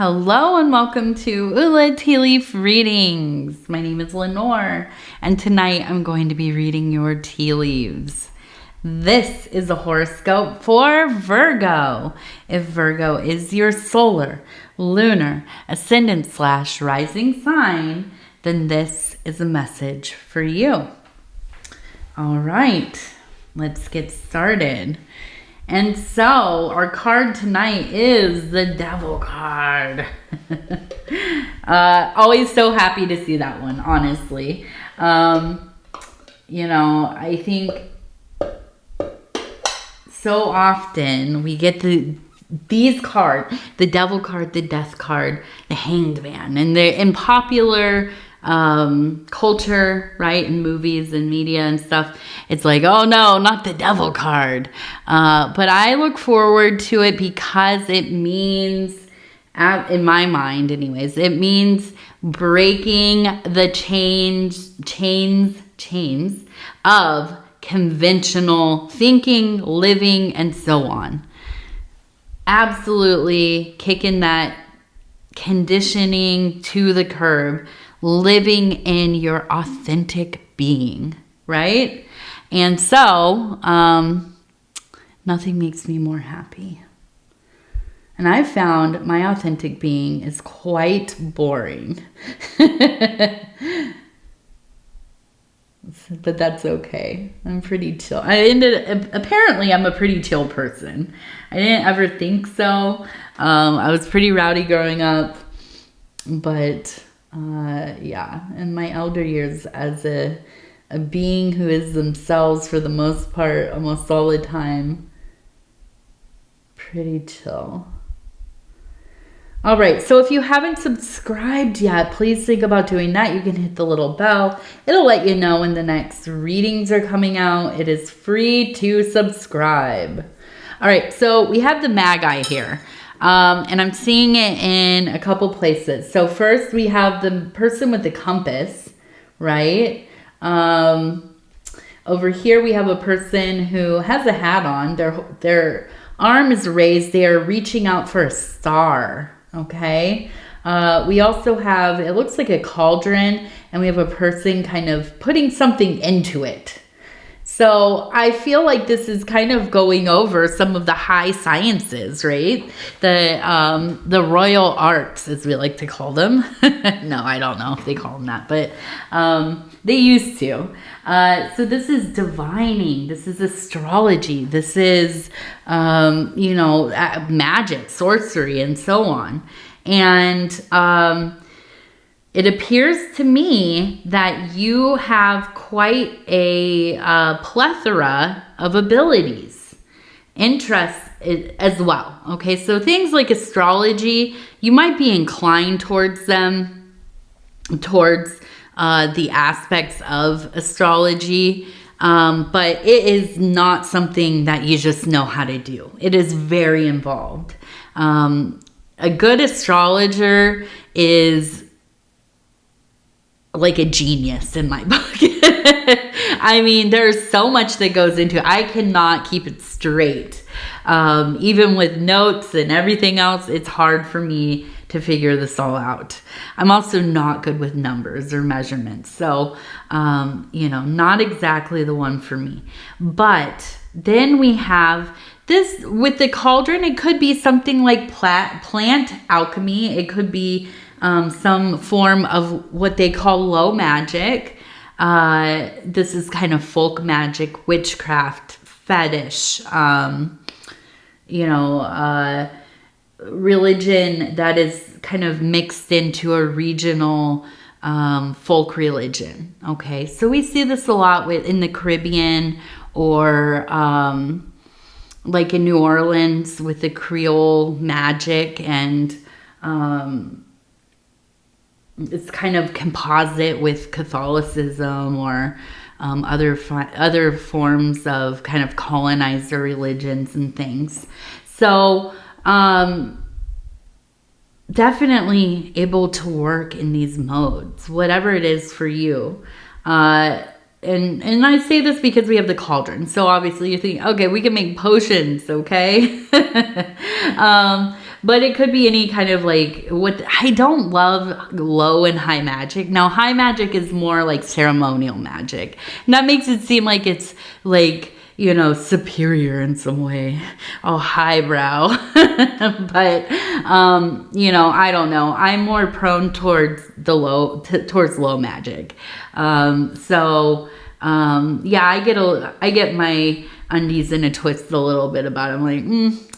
Hello and welcome to Ula Tea Leaf Readings. My name is Lenore and tonight I'm going to be reading your tea leaves. This is a horoscope for Virgo. If Virgo is your solar, lunar, ascendant / rising sign, then this is a message for you. All right, let's get started. And so our card tonight is the Devil card. Always so happy to see that one, honestly. I think so often we get these cards, the Devil card, the Death card, the Hanged Man, and they're in popular culture, right, in movies and media and stuff. It's like, oh no, not the Devil card. But I look forward to it because it means, in my mind anyways, it means breaking the chains of conventional thinking, living, and so on. Absolutely kicking that conditioning to the curb, living in your authentic being, right? And so, nothing makes me more happy. And I've found my authentic being is quite boring. But that's okay. I'm pretty chill. Apparently I'm a pretty chill person. I didn't ever think so. I was pretty rowdy growing up, but in my elder years as a being who is themselves for the most part, almost all the time, pretty chill. All right, so if you haven't subscribed yet, please think about doing that. You can hit the little bell. It'll let you know when the next readings are coming out. It is free to subscribe. All right, so we have the Magi here. And I'm seeing it in a couple places. So first we have the person with the compass, right? Over here we have a person who has a hat on. Their arm is raised. They are reaching out for a star, okay? We also have, it looks like a cauldron, and we have a person kind of putting something into it. So I feel like this is kind of going over some of the high sciences, right? The royal arts, as we like to call them. No, I don't know if they call them that, but they used to. So this is divining. This is astrology. This is, magic, sorcery, and so on. And it appears to me that you have quite a plethora of abilities, interests as well. Okay, so things like astrology, you might be inclined towards them, towards the aspects of astrology, but it is not something that you just know how to do. It is very involved. A good astrologer is like a genius in my book. I mean, there's so much that goes into it. I cannot keep it straight. Even with notes and everything else, it's hard for me to figure this all out. I'm also not good with numbers or measurements. So, not exactly the one for me. But then we have this with the cauldron. It could be something like plant alchemy. It could be some form of what they call low magic. This is kind of folk magic, witchcraft, fetish, religion that is kind of mixed into a regional folk religion. Okay, so we see this a lot in the Caribbean or like in New Orleans with the Creole magic, and it's kind of composite with Catholicism or other forms of kind of colonizer religions and things. So definitely able to work in these modes, whatever it is for you. And I say this because we have the cauldron. So obviously you're thinking, okay, we can make potions, okay? But it could be any kind of like, what I don't love low and high magic. Now, high magic is more like ceremonial magic. And that makes it seem like it's like, you know, superior in some way. Oh, highbrow. But, you know, I don't know. I'm more prone towards the towards low magic. Yeah, I get my undies in a twist a little bit about it. I'm like,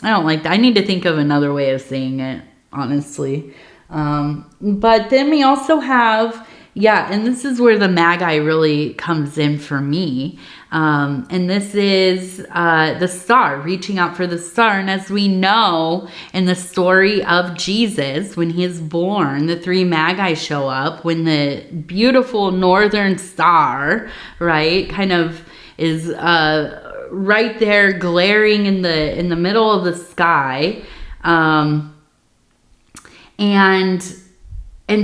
I don't like that. I need to think of another way of saying it, honestly. But then we also have, and this is where the magi really comes in for me. And this is the star, reaching out for the star. And as we know in the story of Jesus, when he is born, the three magi show up when the beautiful northern star, right, kind of is right there glaring in the middle of the sky. And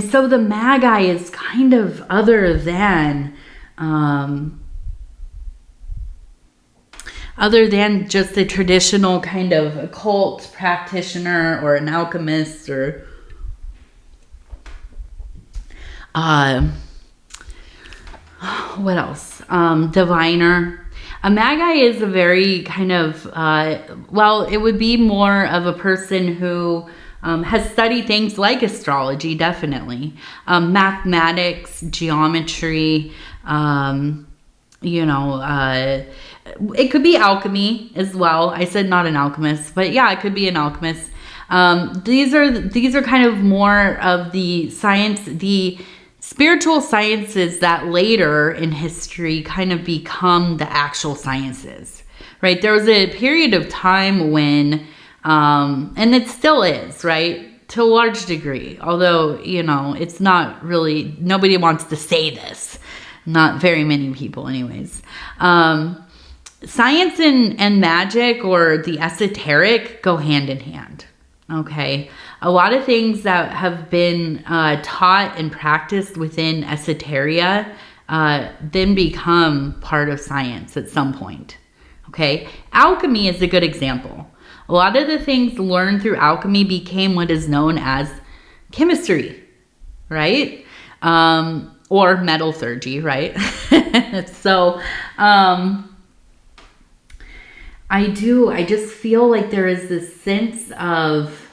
so the magi is kind of other than just a traditional kind of occult practitioner or an alchemist or what else? Diviner. A magi is a very kind of, it would be more of a person who has studied things like astrology, definitely. Mathematics, geometry, it could be alchemy as well. I said not an alchemist, but yeah, it could be an alchemist. These are kind of more of the science, the spiritual sciences that later in history kind of become the actual sciences, right? There was a period of time when, and it still is, right? To a large degree, although, you know, it's not really, nobody wants to say this. Not very many people anyways. Science and magic, or the esoteric, go hand in hand. Okay. A lot of things that have been taught and practiced within esoteria then become part of science at some point. Okay. Alchemy is a good example. A lot of the things learned through alchemy became what is known as chemistry, right? Or metallurgy, right? So, I just feel like there is this sense of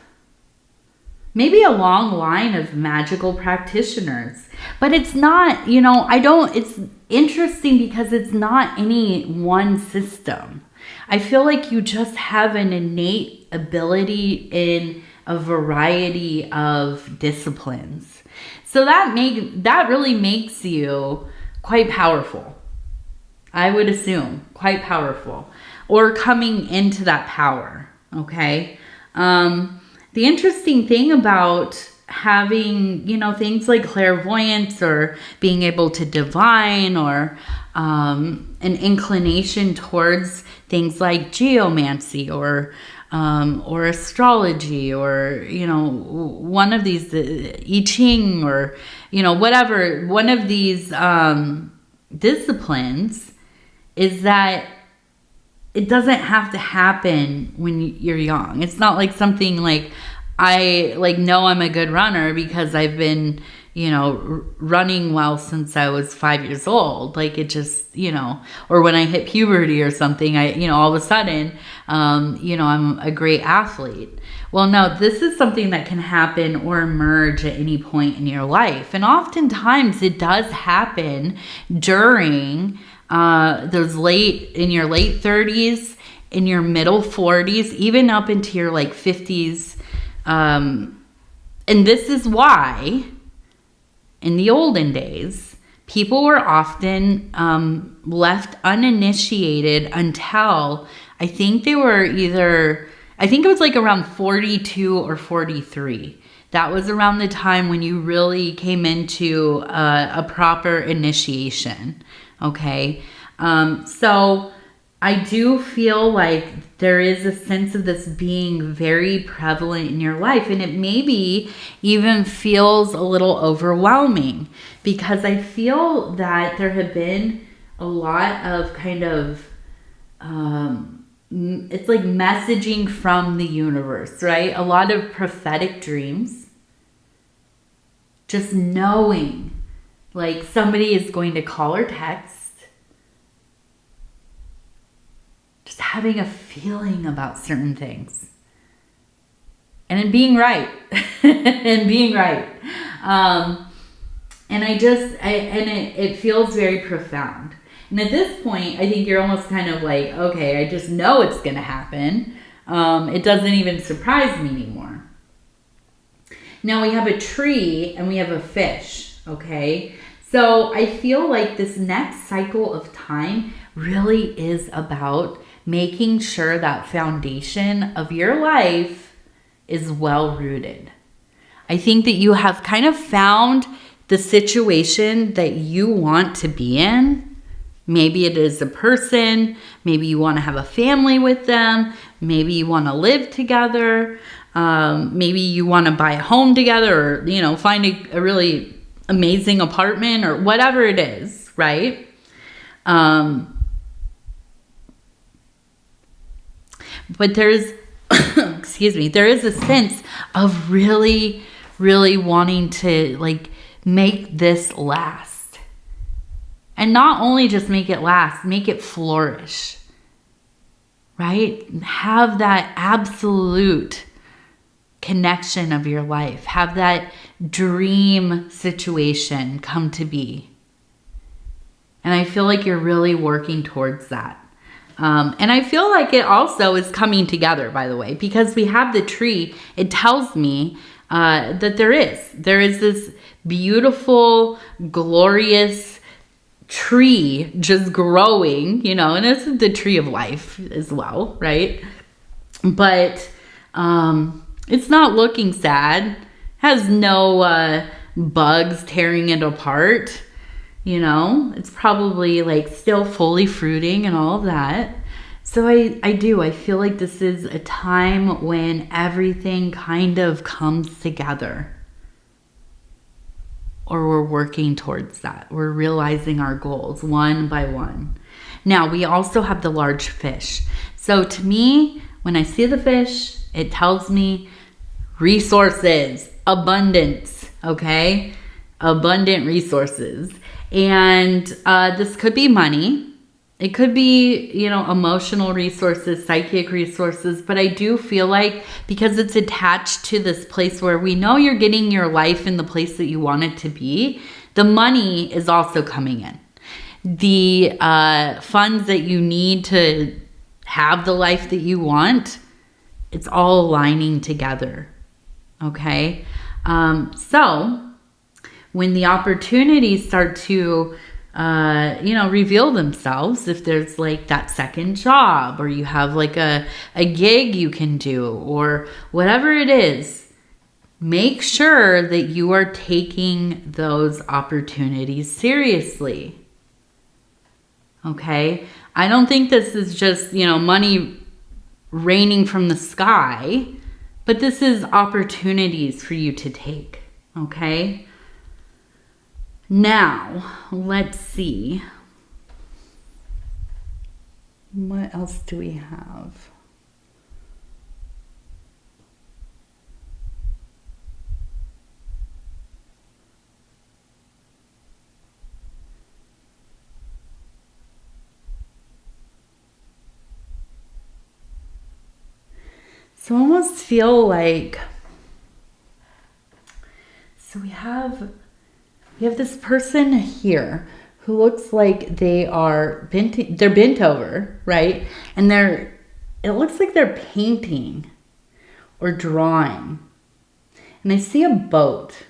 maybe a long line of magical practitioners, but it's not, it's interesting because it's not any one system. I feel like you just have an innate ability in a variety of disciplines. So that really makes you quite powerful. I would assume quite powerful, or coming into that power. Okay. The interesting thing about having, things like clairvoyance or being able to divine, or an inclination towards things like geomancy or astrology, or, one of these, I Ching, or, whatever, one of these disciplines, is that it doesn't have to happen when you're young. It's not like something like, I know I'm a good runner because I've been, running well since I was 5 years old. Like, it just, or when I hit puberty or something, all of a sudden, I'm a great athlete. Well, no, this is something that can happen or emerge at any point in your life. And oftentimes it does happen during in your late 30s, in your middle 40s, even up into your 50s. And this is why in the olden days, people were often left uninitiated until I think it was around 42 or 43. That was around the time when you really came into a proper initiation. Okay. So I do feel like there is a sense of this being very prevalent in your life, and it maybe even feels a little overwhelming, because I feel that there have been a lot of kind of it's like messaging from the universe, right? A lot of prophetic dreams. Just knowing, like somebody is going to call or text. Just having a feeling about certain things. And then being right. And being right. And it feels very profound. And at this point, I think you're almost kind of like, okay, I just know it's going to happen. It doesn't even surprise me anymore. Now we have a tree and we have a fish, okay? So I feel like this next cycle of time really is about making sure that foundation of your life is well rooted. I think that you have kind of found the situation that you want to be in. Maybe it is a person. Maybe you want to have a family with them. Maybe you want to live together. Maybe you want to buy a home together, or, you know, find a really amazing apartment or whatever it is, right? But there's, excuse me, there is a sense of really, really wanting to like make this last. And not only just make it last, make it flourish, right? Have that absolute connection of your life. Have that dream situation come to be. And I feel like you're really working towards that. And I feel like it also is coming together, by the way, because we have the tree. It tells me that there is this beautiful, glorious tree just growing, you know, and it's the tree of life as well, right? But it's not looking sad, has no bugs tearing it apart, you know, it's probably like still fully fruiting and all of that. So I feel like this is a time when everything kind of comes together. Or we're working towards that. We're realizing our goals one by one. Now, we also have the large fish. So to me, when I see the fish, it tells me resources, abundance, okay? Abundant resources. And this could be money. It could be, you know, emotional resources, psychic resources. But I do feel like because it's attached to this place where we know you're getting your life in the place that you want it to be, the money is also coming in. The funds that you need to have the life that you want, it's all aligning together. Okay? So when the opportunities start to reveal themselves, if there's like that second job, or you have like a gig you can do, or whatever it is, make sure that you are taking those opportunities seriously. Okay? I don't think this is just, you know, money raining from the sky, but this is opportunities for you to take. Okay? Now, let's see. What else do we have? So I almost feel like, so we have this person here who looks like they're bent over, right? And it looks like they're painting or drawing. And I see a boat,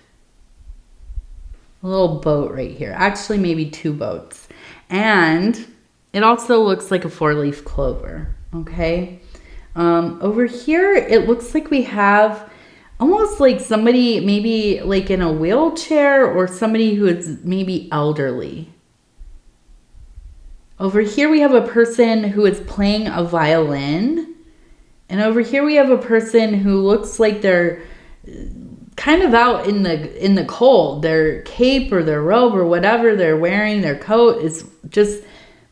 a little boat right here. Actually, maybe two boats. And it also looks like a 4-leaf clover, okay? Over here, it looks like we have almost like somebody maybe like in a wheelchair, or somebody who is maybe elderly. Over here we have a person who is playing a violin. And over here we have a person who looks like they're kind of out in the cold. Their cape or their robe or whatever they're wearing, their coat, is just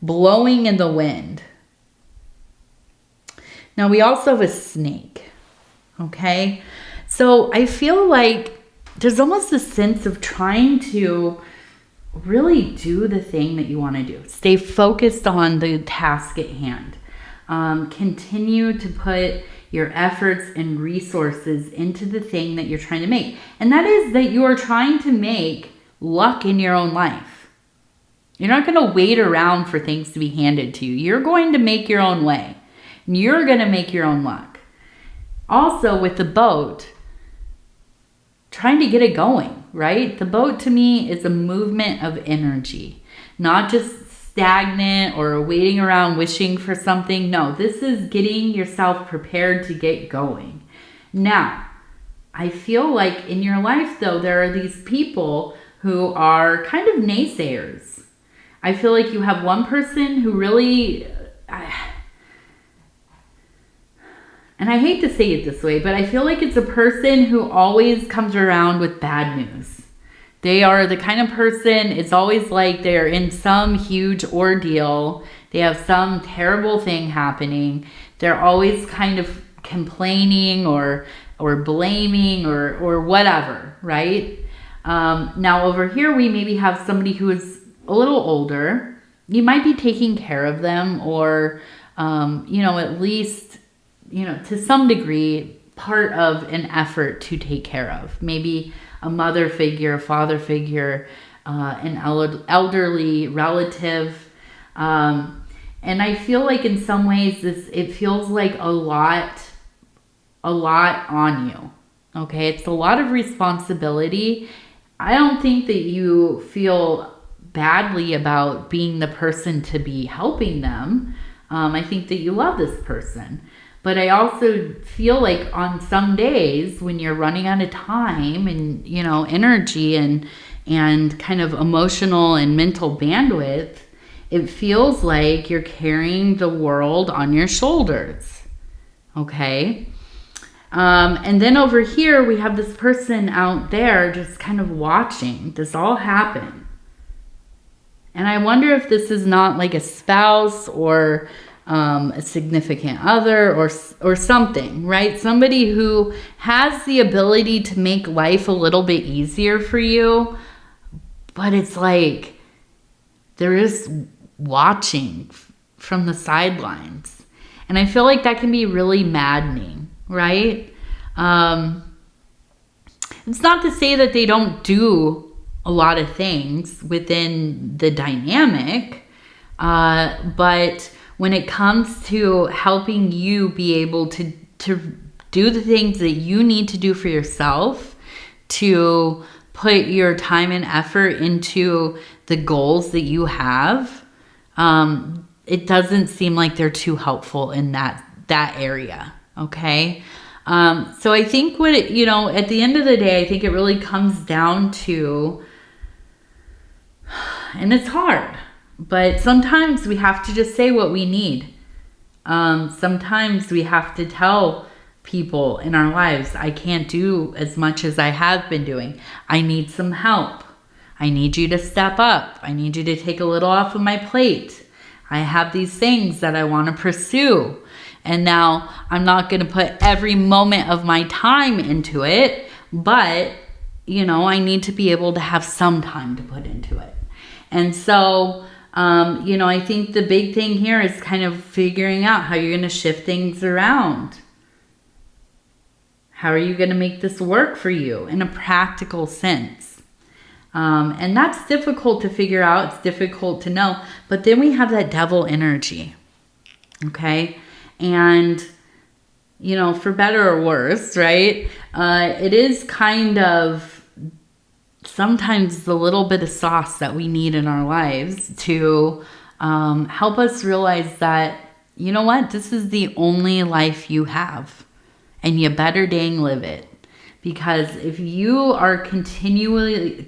blowing in the wind. Now we also have a snake. Okay. So I feel like there's almost a sense of trying to really do the thing that you want to do. Stay focused on the task at hand. Continue to put your efforts and resources into the thing that you're trying to make. And that is that you are trying to make luck in your own life. You're not going to wait around for things to be handed to you. You're going to make your own way. And you're going to make your own luck. Also, with the boat, trying to get it going, right? The boat to me is a movement of energy, not just stagnant or waiting around wishing for something. No, this is getting yourself prepared to get going. Now, I feel like in your life, though, there are these people who are kind of naysayers. I feel like you have one person who really, and I hate to say it this way, but I feel like it's a person who always comes around with bad news. They are the kind of person, it's always like they're in some huge ordeal. They have some terrible thing happening. They're always kind of complaining or blaming or whatever, right? Now over here, we maybe have somebody who is a little older. You might be taking care of them or, at least, to some degree, part of an effort to take care of. Maybe a mother figure, a father figure, an elderly relative. And I feel like in some ways it feels like a lot on you. Okay, it's a lot of responsibility. I don't think that you feel badly about being the person to be helping them. I think that you love this person. But I also feel like on some days when you're running out of time and, energy and kind of emotional and mental bandwidth, it feels like you're carrying the world on your shoulders. Okay? And then over here, we have this person out there just kind of watching this all happen. And I wonder if this is not like a spouse or a significant other or something, right? Somebody who has the ability to make life a little bit easier for you, but it's like they're just watching from the sidelines. And I feel like that can be really maddening, right? It's not to say that they don't do a lot of things within the dynamic, but when it comes to helping you be able to do the things that you need to do for yourself, to put your time and effort into the goals that you have, it doesn't seem like they're too helpful in that area. Okay. So I think at the end of the day, I think it really comes down to, and it's hard, but sometimes we have to just say what we need. Sometimes we have to tell people in our lives, I can't do as much as I have been doing. I need some help. I need you to step up. I need you to take a little off of my plate. I have these things that I want to pursue. And now I'm not going to put every moment of my time into it, but, I need to be able to have some time to put into it. And so, I think the big thing here is kind of figuring out how you're going to shift things around. How are you going to make this work for you in a practical sense? And that's difficult to figure out. It's difficult to know. But then we have that devil energy. Okay? And, for better or worse, right? It is kind of sometimes the little bit of sauce that we need in our lives to help us realize that, this is the only life you have. And you better dang live it. Because if you are continually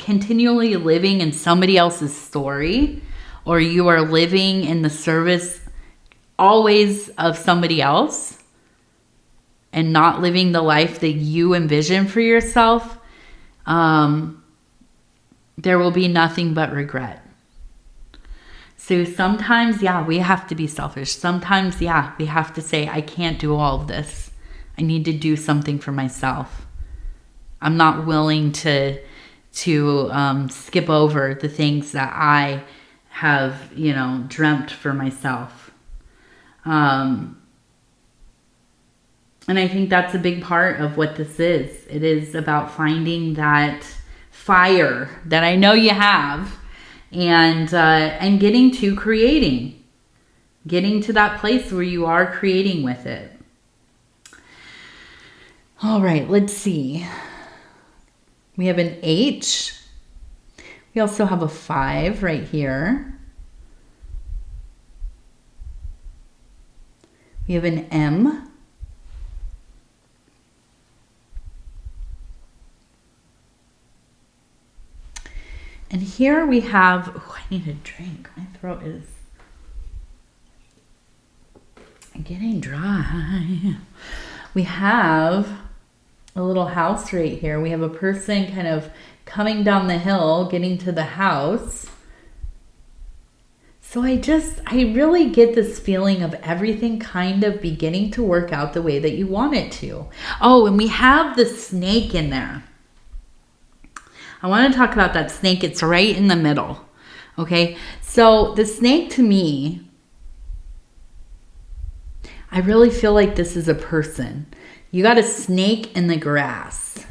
living in somebody else's story, or you are living in the service always of somebody else, and not living the life that you envision for yourself, there will be nothing but regret. So sometimes, yeah, we have to be selfish. Sometimes, yeah, we have to say, I can't do all of this. I need to do something for myself. I'm not willing to skip over the things that I have, you know, dreamt for myself. And I think that's a big part of what this is. It is about finding that fire that I know you have, and getting to creating, getting to that place where you are creating with it. All right, let's see. We have an H. We also have a 5 right here. We have an M. And here we have, oh, I need a drink. My throat is getting dry. We have a little house right here. We have a person kind of coming down the hill, getting to the house. So I really get this feeling of everything kind of beginning to work out the way that you want it to. Oh, and we have the snake in there. I want to talk about that snake. It's right in the middle. Okay. So the snake, to me, I really feel like this is a person. You got a snake in the grass,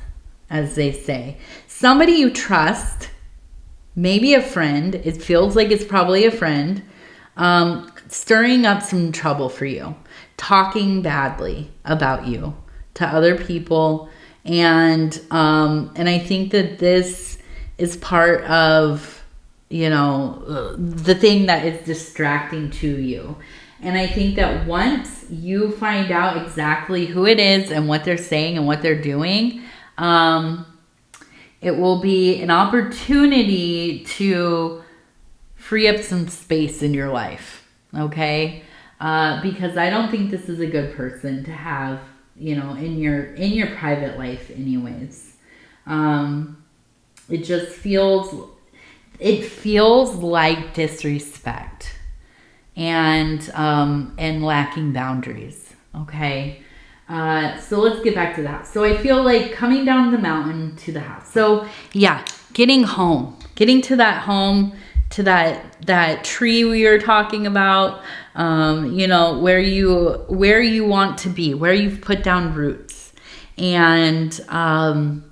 as they say. Somebody you trust, maybe a friend. It feels like it's probably a friend, stirring up some trouble for you, talking badly about you to other people. And I think that this is part of, you know, the thing that is distracting to you. And I think that once you find out exactly who it is and what they're saying and what they're doing, it will be an opportunity to free up some space in your life. Okay? Because I don't think this is a good person to have, you know, in your private life anyways. It just feels like disrespect and lacking boundaries. Okay. So let's get back to that. So I feel like coming down the mountain to the house. So yeah, getting home, getting to that home, to that tree we were talking about, you know, where you want to be, where you've put down roots. And I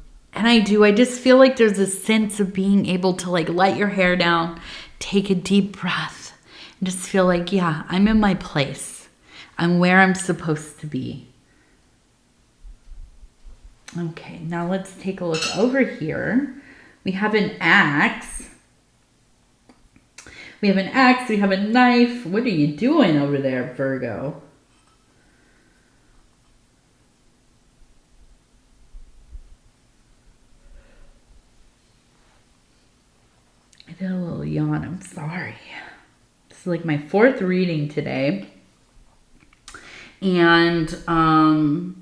just feel like there's a sense of being able to like let your hair down, take a deep breath, and just feel like, yeah, I'm in my place. I'm where I'm supposed to be. Okay, now let's take a look over here. We have an axe. We have an axe. We have a knife. What are you doing over there, Virgo? I did a little yawn. I'm sorry. This is like my 4th reading today. And I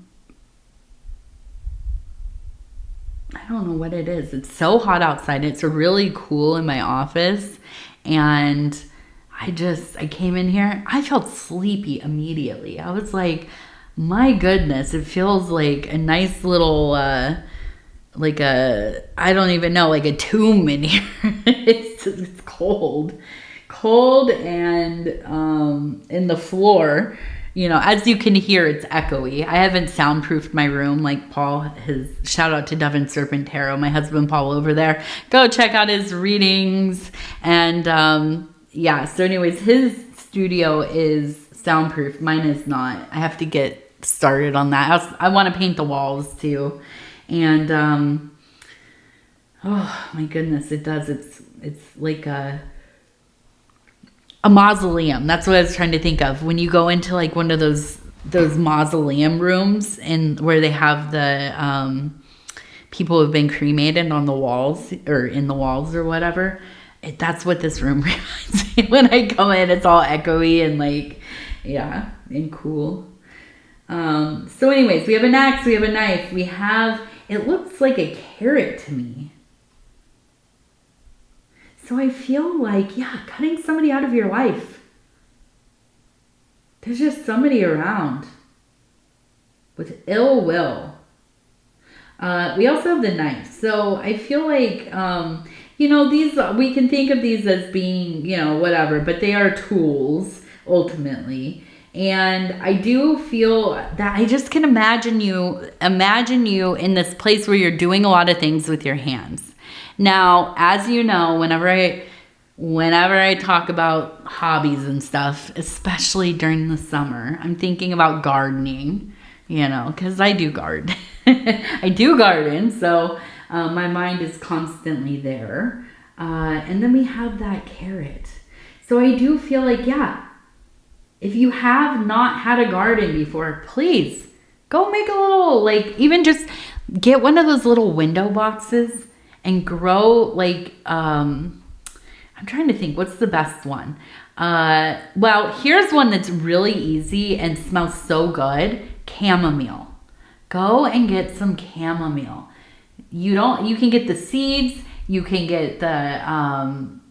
don't know what it is. It's so hot outside. It's really cool in my office. And I came in here. I felt sleepy immediately. I was like, my goodness, it feels like a nice little, like a, I don't even know, like a tomb in here. It's cold. And in the floor, you know, as you can hear, it's echoey. I haven't soundproofed my room like Paul. Shout out to Dove and Serpent Tarot, my husband Paul over there. Go check out his readings. And yeah, so anyways, his studio is soundproof. Mine is not. I have to get started on that. I want to paint the walls too. And oh my goodness, it does. It's like a mausoleum. That's what I was trying to think of. When you go into like one of those mausoleum rooms and where they have the people who have been cremated on the walls or in the walls or whatever. That's what this room reminds me. When I go in, it's all echoey and like, yeah, and cool. So anyways, we have an axe, we have a knife, we have, it looks like a carrot to me. So I feel like, yeah, cutting somebody out of your life. There's just somebody around with ill will. We also have the knife. So I feel like, you know, these, we can think of these as being, you know, whatever, but they are tools ultimately. And I do feel that I just can imagine you in this place where you're doing a lot of things with your hands. Now, as you know, whenever I talk about hobbies and stuff, especially during the summer, I'm thinking about gardening, you know, because I do garden. I do garden, so my mind is constantly there. And then we have that carrot. So I do feel like, yeah, if you have not had a garden before, please go make a little, like, even just get one of those little window boxes and grow, like, I'm trying to think, what's the best one? Well, here's one that's really easy and smells so good. Chamomile. Go and get some chamomile. You can get the seeds. You can get some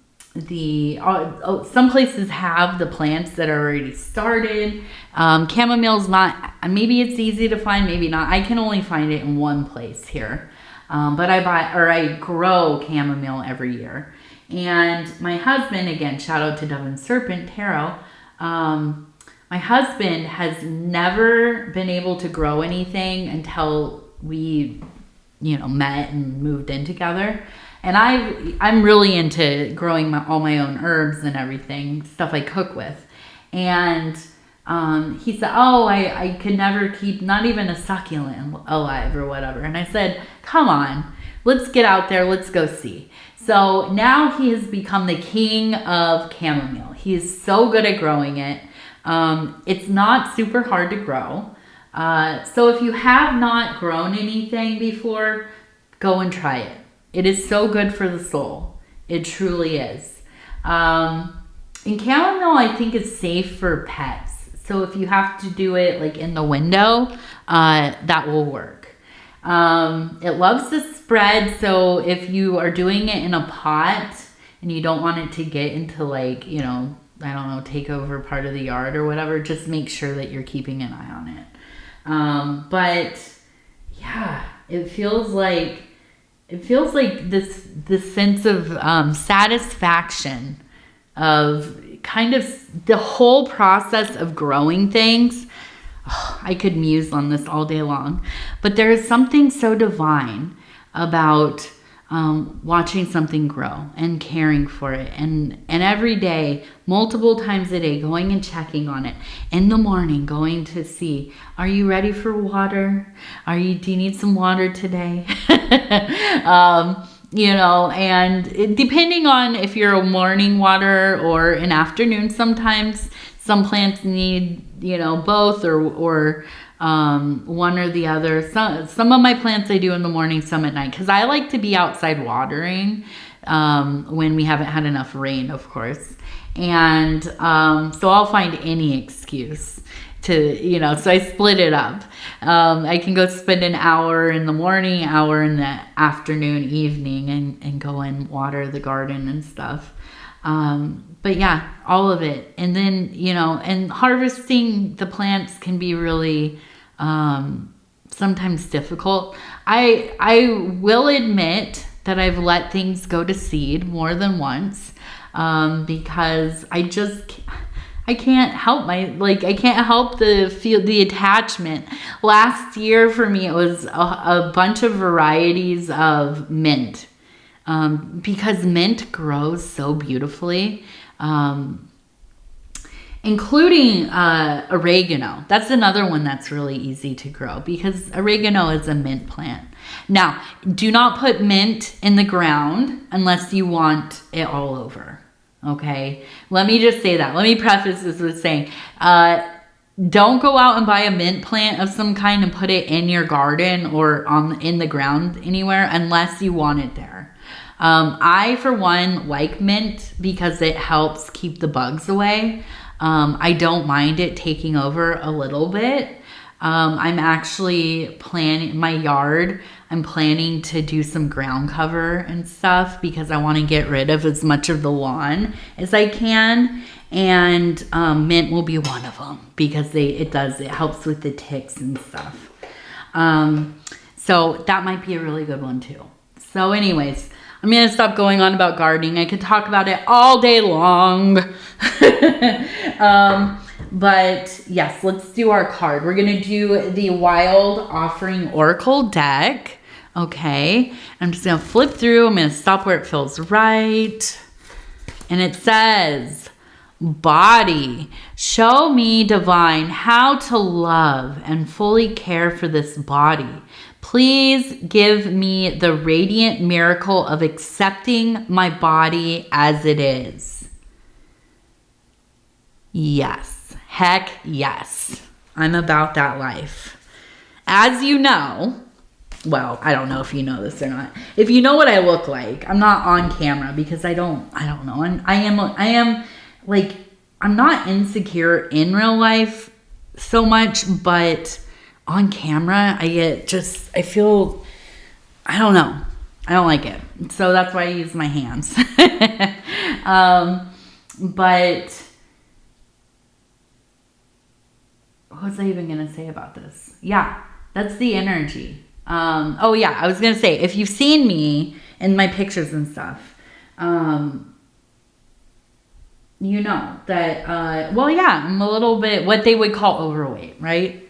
places have the plants that are already started. Chamomile's not, maybe it's easy to find, maybe not. I can only find it in one place here. But I grow chamomile every year. And my husband, again, shout out to Dove and Serpent Tarot. My husband has never been able to grow anything until we, you know, met and moved in together. And I'm really into growing all my own herbs and everything, stuff I cook with. And he said, oh, I could never keep not even a succulent alive or whatever. And I said, come on, let's get out there. Let's go see. So now he has become the king of chamomile. He is so good at growing it. It's not super hard to grow. So if you have not grown anything before, go and try it. It is so good for the soul. It truly is. And chamomile, I think, is safe for pets. So if you have to do it like in the window, that will work. It loves to spread. So if you are doing it in a pot and you don't want it to get into, like, you know, I don't know, take over part of the yard or whatever, just make sure that you're keeping an eye on it. But yeah, it feels like this sense of satisfaction of kind of the whole process of growing things. Oh, I could muse on this all day long, but there is something so divine about watching something grow and caring for it, and every day, multiple times a day, going and checking on it. In the morning, going to see, are you ready for water? Do you need some water today? You know, and depending on if you're a morning water or an afternoon, sometimes some plants need, you know, both or one or the other. Some of my plants I do in the morning, some at night, because I like to be outside watering when we haven't had enough rain, of course. And so I'll find any excuse to, you know, so I split it up. I can go spend an hour in the morning, hour in the afternoon, evening, and go and water the garden and stuff. But yeah, all of it. And then, you know, and harvesting the plants can be really sometimes difficult. I will admit that I've let things go to seed more than once, because I can't help I can't help the attachment. Last year for me, it was a bunch of varieties of mint, because mint grows so beautifully, including oregano. That's another one that's really easy to grow because oregano is a mint plant. Now, do not put mint in the ground unless you want it all over. Okay, let me just say that. Let me preface this with saying, don't go out and buy a mint plant of some kind and put it in your garden or in the ground anywhere unless you want it there. I, for one, like mint because it helps keep the bugs away. I don't mind it taking over a little bit. I'm actually planning my yard. I'm planning to do some ground cover and stuff because I want to get rid of as much of the lawn as I can. And mint will be one of them because it helps with the ticks and stuff. So that might be a really good one too. So anyways, I'm going to stop going on about gardening. I could talk about it all day long. But yes, let's do our card. We're going to do the Wild Offering Oracle deck. Okay. I'm just going to flip through. I'm going to stop where it feels right. And it says, body, show me, divine, how to love and fully care for this body. Please give me the radiant miracle of accepting my body as it is. Yes. Heck yes. I'm about that life. As you know, well, I don't know if you know this or not. If you know what I look like, I'm not on camera because I don't know. And I am like, I'm not insecure in real life so much, but on camera, I feel, I don't know. I don't like it. So that's why I use my hands. But what was I even going to say about this? Yeah, that's the energy. Oh yeah, I was going to say, if you've seen me in my pictures and stuff, you know that, well, yeah, I'm a little bit what they would call overweight, right?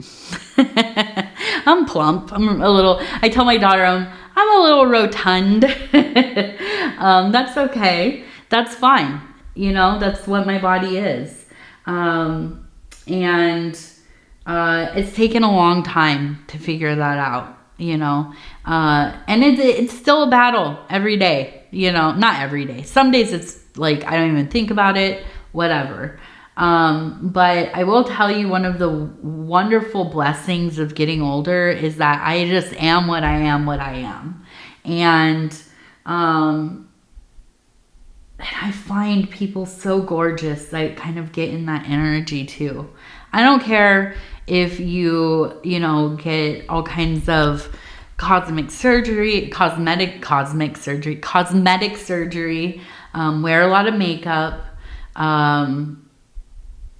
I'm plump. I tell my daughter I'm a little rotund. That's okay. That's fine. You know, that's what my body is. And it's taken a long time to figure that out, you know. And it's still a battle every day, you know. Not every day. Some days it's like I don't even think about it, whatever. But I will tell you, one of the wonderful blessings of getting older is that I just am what I am. And I find people so gorgeous that kind of get in that energy too. I don't care if you get all kinds of cosmetic surgery, wear a lot of makeup,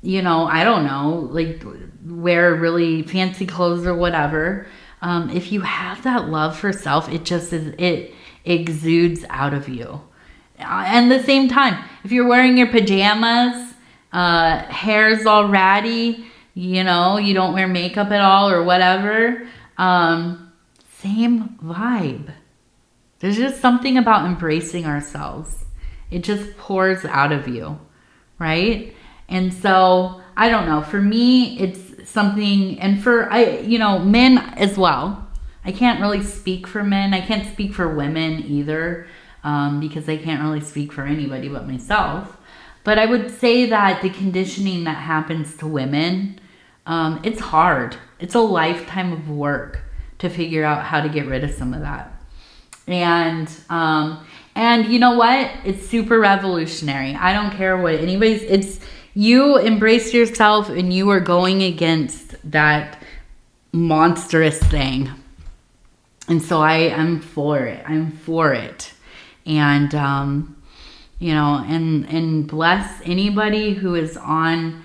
you know, I don't know, like wear really fancy clothes or whatever. If you have that love for self, it exudes out of you. And at the same time, if you're wearing your pajamas, hair's all ratty, you know, you don't wear makeup at all or whatever, same vibe. There's just something about embracing ourselves. It just pours out of you, right? And so, I don't know, for me, it's something, and for, men as well. I can't really speak for men. I can't speak for women either, because I can't really speak for anybody but myself. But I would say that the conditioning that happens to women, it's hard. It's a lifetime of work to figure out how to get rid of some of that. And you know what? It's super revolutionary. I don't care what it's you embrace yourself and you are going against that monstrous thing. And so I am for it. I'm for it. And, and bless anybody who is on,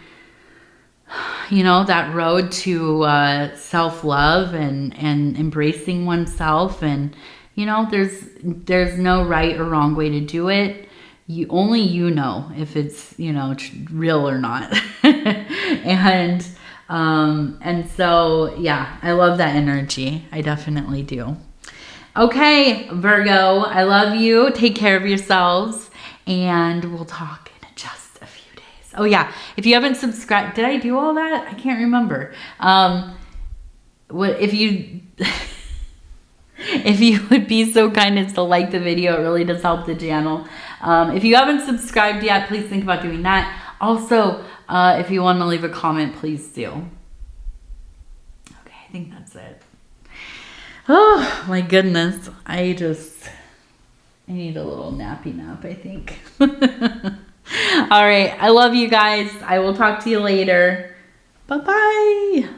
that road to self-love and embracing oneself. And, there's no right or wrong way to do it. Only you know if it's, real or not. And so, yeah, I love that energy. I definitely do. Okay, Virgo, I love you. Take care of yourselves, and we'll talk in just a few days. Oh yeah, if you haven't subscribed, did I do all that? I can't remember. If you would be so kind as to like the video, it really does help the channel. If you haven't subscribed yet, please think about doing that. Also, if you want to leave a comment, please do. Okay, I think that's it. Oh my goodness. I need a little nappy nap, I think. All right. I love you guys. I will talk to you later. Bye-bye.